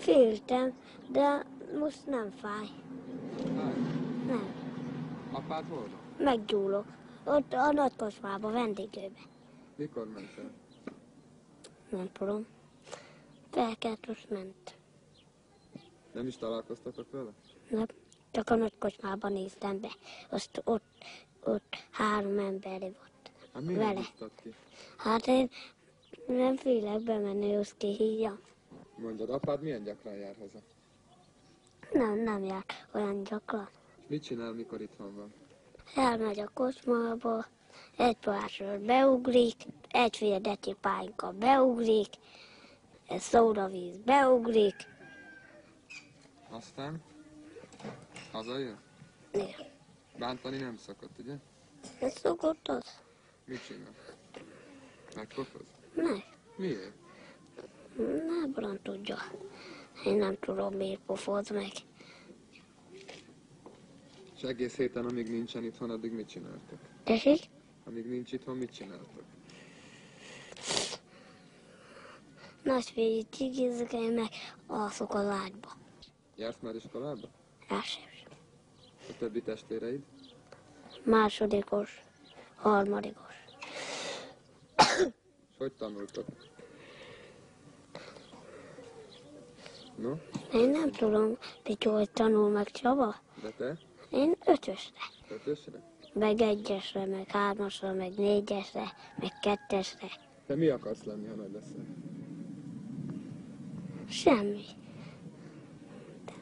Féltem, de most nem fáj. Fáj? Nem. Apád hol van? Meggyúlok. Ott a nagy kocsmába, vendéglőbe. Mikor mentél? Nem tudom. Felkelt, ment. Nem is találkoztatok vele? Nem. Csak a nagy kocsmában néztem be. Ott 3 ember volt. Hát miért vele. húztad ki? Hát én nem félek bemenni, azt kihívja. Mondjad, apád milyen gyakran jár haza? Nem jár olyan gyakran. Mit csinál, mikor itthon van? Elmegy a kocsmába, egy párszor beugrik, egyféle decipáinkkal beugrik, egy szóravíz beugrik. Aztán? Hazajön? Igen. Bántani nem szokott, ugye? Ez szokott az? Mit csinál? Megpofoz? Meg. Miért? Nem tudja. Én nem tudom, miért pofoz meg. És egész héten, amíg nincsen itthon, addig mit csináltok? Tessék? Amíg nincs itthon, mit csináltok? Nagyféli cigizek, én meg alszok az ágyba. Jársz már iskolába? Elsős. A többi testvéreid? Másodikos, harmadikos. És hogy tanultok? No? Én nem tudom, hogy tanul meg Csaba. De te? Én 5-ösre. 5-ösre? Meg 1-esre, meg 3-asra, meg 4-esre, meg 2-esre. Te mi akarsz lenni, ha nagy leszel? Semmi.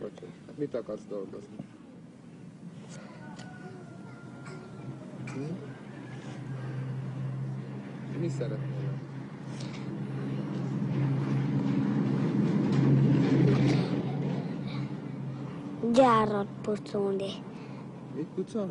Hogy? Hát mit akarsz dolgozni? Mi szeretnél lenni? Gyárat pucolni. Mit pucolni?